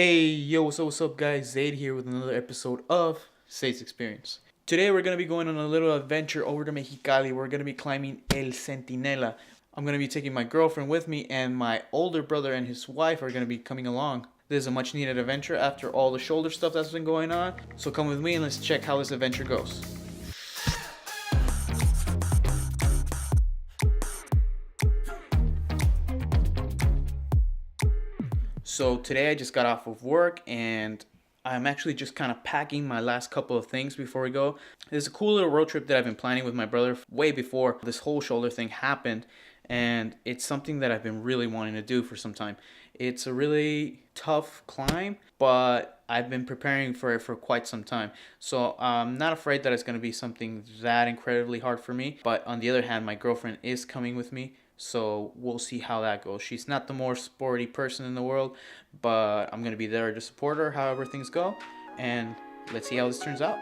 Hey, yo, what's up, guys? Zaid here with another episode of Zaid's Experience. Today, we're going to be going on a little adventure over to Mexicali. We're going to be climbing El Centinela. I'm going to be taking my girlfriend with me, and my older brother and his wife are going to be coming along. This is a much needed adventure after all the shoulder stuff that's been going on. So come with me and let's check how this adventure goes. So today I just got off of work and I'm actually just kind of packing my last couple of things before we go. It's a cool little road trip that I've been planning with my brother way before this whole shoulder thing happened, and it's something that I've been really wanting to do for some time. It's a really tough climb, but I've been preparing for it for quite some time. So I'm not afraid that it's going to be something that incredibly hard for me, but on the other hand, my girlfriend is coming with me. So we'll see how that goes. She's not the more sporty person in the world, but I'm going to be there to support her however things go. And let's see how this turns out.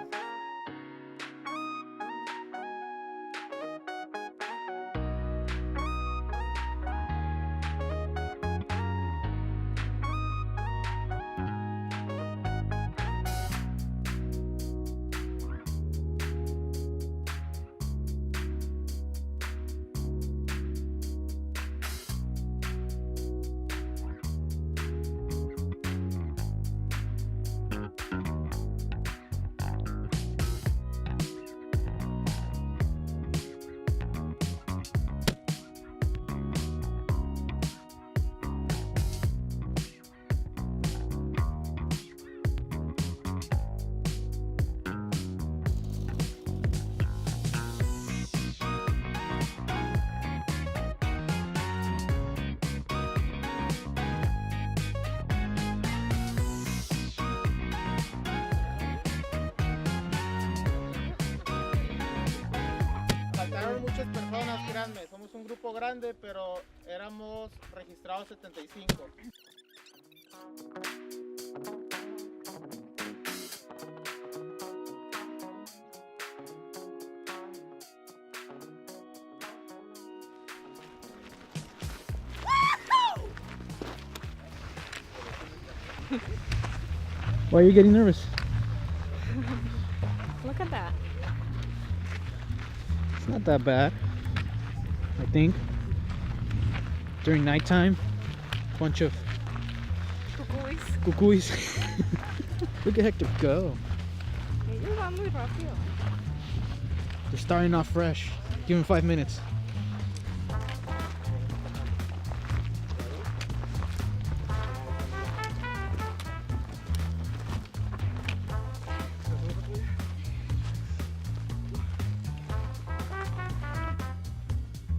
Faltaron muchas personas grandes, somos un grupo grande, pero éramos registrados 75. Why are you getting nervous? Look at that. It's not that bad, I think. During nighttime, bunch of cucuys. Look at Hector go. Ellos van muy rápido. They're starting off fresh. Give him 5 minutes.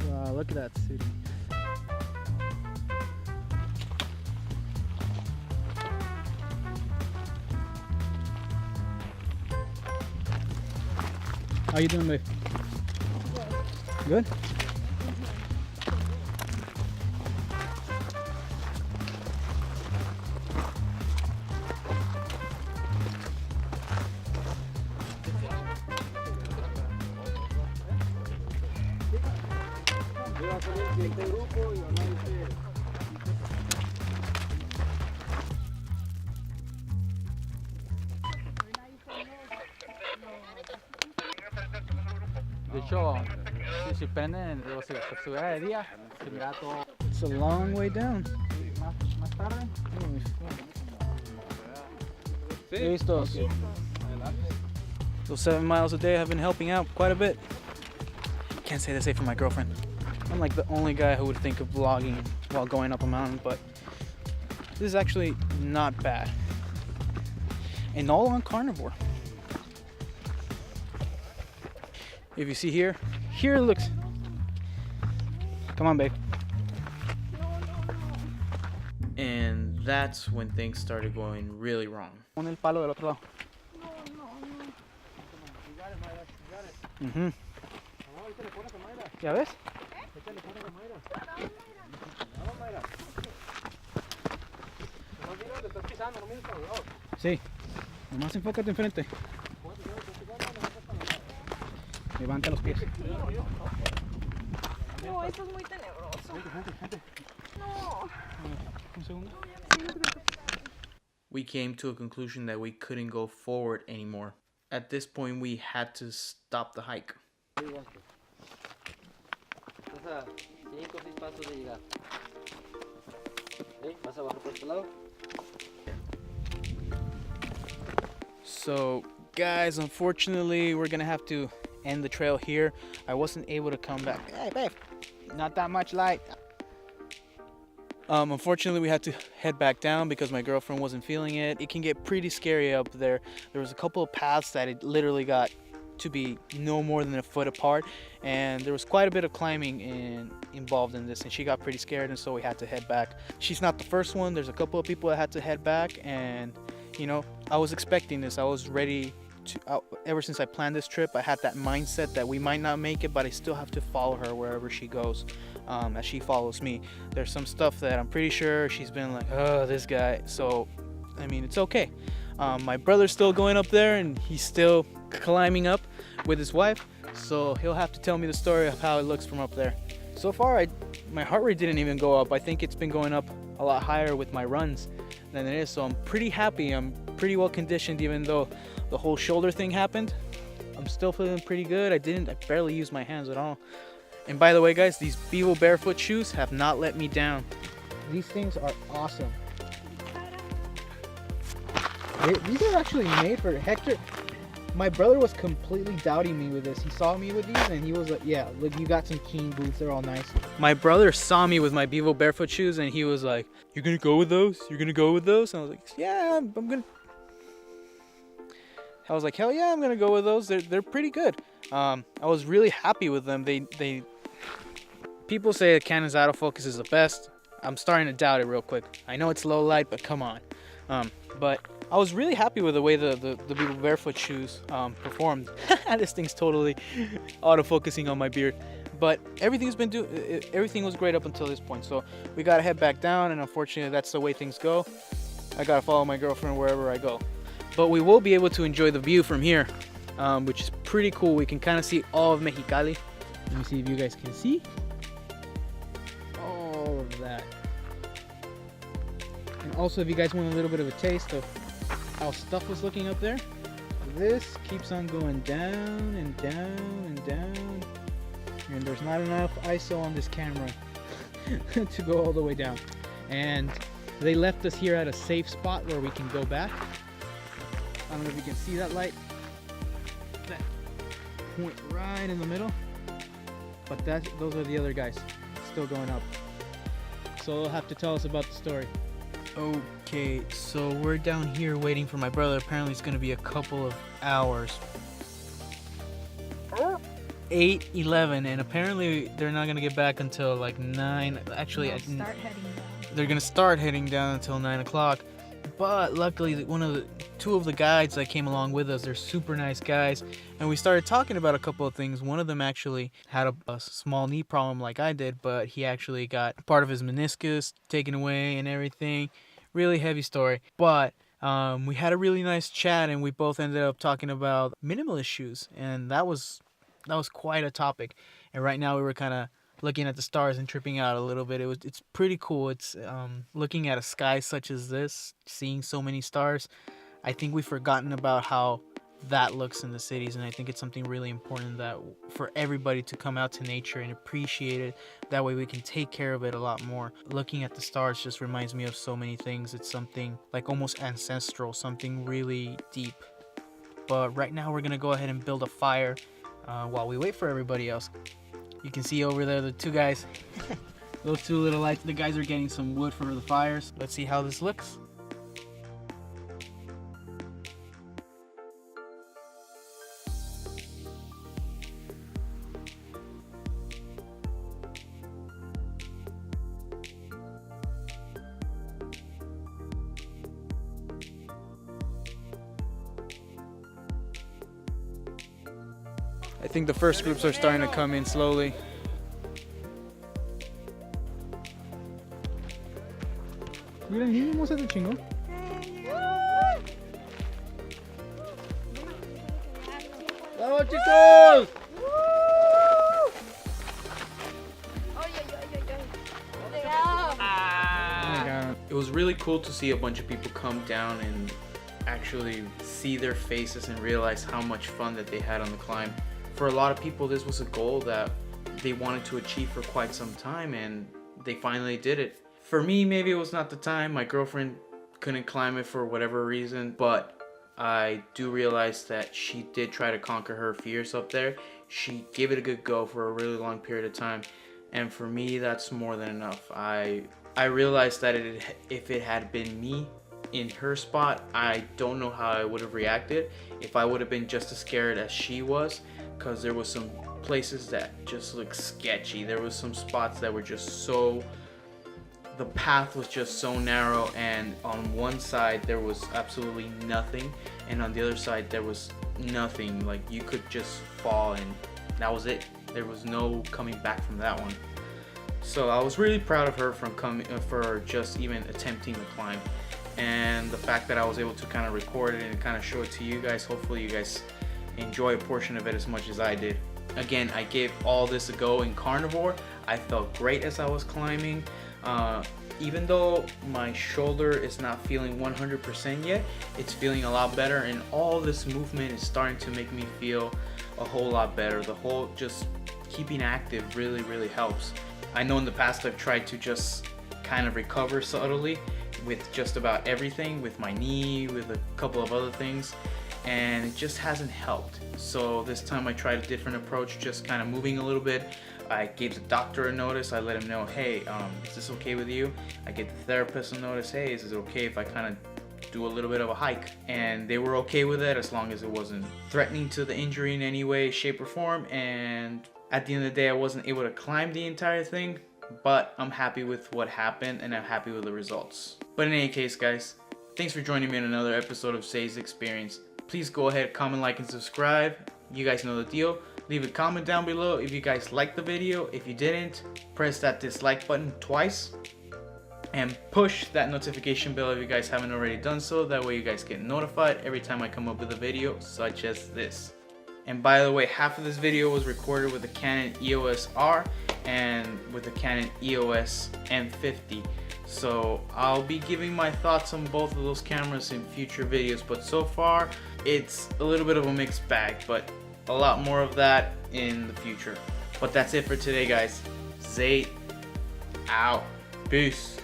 Wow, look at that city. How you doing, babe? Good? De hecho, si prenden, o si estuviera de día, se mira todo. It's a long way down. Más tarde. Listos. Those 7 miles a day have been helping out quite a bit. Can't say the same for my girlfriend. I'm like the only guy who would think of vlogging while going up a mountain, but this is actually not bad. And all on Carnivore. If you see here it looks. Come on, babe. And that's when things started going really wrong. Pon el palo del otro lado. Mhm. ¿Ya ves? Sí. Nomás enfócate enfrente. Levanta los pies. No, esto es muy tenebroso. No. Un segundo. we came to a conclusion that we couldn't go forward anymore. At this point, we had to stop the hike. So guys, unfortunately, we're gonna have to end the trail here. I wasn't able to come back. Hey babe, not that much light. Unfortunately, we had to head back down because my girlfriend wasn't feeling it. It can get pretty scary up there. There was a couple of paths that it literally got to be no more than a foot apart, and there was quite a bit of climbing involved in this, and she got pretty scared, and so we had to head back. She's not the first one. There's a couple of people that had to head back, and you know, I was expecting this. I was ready to, ever since I planned this trip, I had that mindset that we might not make it, but I still have to follow her wherever she goes, as she follows me. There's some stuff that I'm pretty sure she's been like, oh, this guy. So, I mean, it's okay. My brother's still going up there, and he's still climbing up with his wife, so he'll have to tell me the story of how it looks from up there. So far, my heart rate didn't even go up. I think it's been going up a lot higher with my runs than it is, so I'm pretty happy. I'm pretty well conditioned, even though the whole shoulder thing happened. I'm still feeling pretty good. I barely used my hands at all. And by the way, guys, these Vivo barefoot shoes have not let me down. These things are awesome. These are actually made for Hector. My brother was completely doubting me with this. He saw me with these and he was like, yeah, look, you got some Keen boots. They're all nice. My brother saw me with my Vivo barefoot shoes and he was like, you're going to go with those? You're going to go with those? And I was like, yeah, I'm going to. I was like, hell yeah, I'm going to go with those. They're pretty good. I was really happy with them. People say that Canon's autofocus is the best. I'm starting to doubt it real quick. I know it's low light, but come on. But I was really happy with the way the Vivo barefoot shoes performed. This thing's totally autofocusing on my beard. But everything was great up until this point. So we gotta head back down, and unfortunately that's the way things go. I gotta follow my girlfriend wherever I go. But we will be able to enjoy the view from here, which is pretty cool. We can kind of see all of Mexicali. Let me see if you guys can see all of that. And also, if you guys want a little bit of a taste of how stuff was looking up there, this keeps on going down and down and down, and there's not enough ISO on this camera to go all the way down. And they left us here at a safe spot where we can go back. I don't know if you can see that light, that point right in the middle, but those are the other guys still going up, so they'll have to tell us about the story. Okay, so we're down here waiting for my brother. Apparently it's gonna be a couple of hours. 8:11, and apparently they're not gonna get back until like 9. Actually, they're gonna start heading down until 9 o'clock. But luckily, two of the guides that came along with us, they're super nice guys, and we started talking about a couple of things. One of them actually had a small knee problem like I did, but he actually got part of his meniscus taken away and everything. Really heavy story. But we had a really nice chat, and we both ended up talking about minimalist shoes, and that was quite a topic. And right now we were kind of looking at the stars and tripping out a little bit. It's pretty cool. It's looking at a sky such as this, seeing so many stars. I think we've forgotten about how that looks in the cities, and I think it's something really important that for everybody to come out to nature and appreciate it. That way we can take care of it a lot more. Looking at the stars just reminds me of so many things. It's something like almost ancestral, something really deep. But right now we're gonna go ahead and build a fire while we wait for everybody else. You can see over there the two guys. Those two little lights. The guys are getting some wood for the fires. Let's see how this looks. I think the first groups are starting to come in slowly. Mira, ¿cómo se te chingó? ¡Vamos, chicos! It was really cool to see a bunch of people come down and actually see their faces and realize how much fun that they had on the climb. For a lot of people, this was a goal that they wanted to achieve for quite some time, and they finally did it. For me, maybe it was not the time. My girlfriend couldn't climb it for whatever reason, but I do realize that she did try to conquer her fears up there. She gave it a good go for a really long period of time, and for me, that's more than enough. I realized that if it had been me in her spot, I don't know how I would have reacted. If I would have been just as scared as she was, because there was some places that just looked sketchy. There was some spots that were just so, the path was just so narrow, and on one side there was absolutely nothing, and on the other side there was nothing. Like, you could just fall and that was it. There was no coming back from that one. So I was really proud of her for just even attempting the climb, and the fact that I was able to kind of record it and kind of show it to you guys. Hopefully you guys enjoy a portion of it as much as I did. Again, I gave all this a go in Carnivore. I felt great as I was climbing. Even though my shoulder is not feeling 100% yet, it's feeling a lot better, and all this movement is starting to make me feel a whole lot better. The whole just keeping active really helps. I know in the past I've tried to just kind of recover subtly with just about everything, with my knee, with a couple of other things, and it just hasn't helped. So this time I tried a different approach, just kind of moving a little bit. I gave the doctor a notice. I let him know, hey, is this okay with you? I gave the therapist a notice, hey, is it okay if I kind of do a little bit of a hike? And they were okay with it as long as it wasn't threatening to the injury in any way, shape, or form. And at the end of the day, I wasn't able to climb the entire thing, but I'm happy with what happened, and I'm happy with the results. But in any case, guys, thanks for joining me in another episode of Zaids Experience. Please go ahead, comment, like, and subscribe. You guys know the deal. Leave a comment down below if you guys liked the video. If you didn't, press that dislike button twice, and push that notification bell if you guys haven't already done so. That way you guys get notified every time I come up with a video such as this. And by the way, half of this video was recorded with the Canon EOS R and with the Canon EOS M50. So I'll be giving my thoughts on both of those cameras in future videos, but so far it's a little bit of a mixed bag, but a lot more of that in the future. But that's it for today, guys. Zaid out. Peace.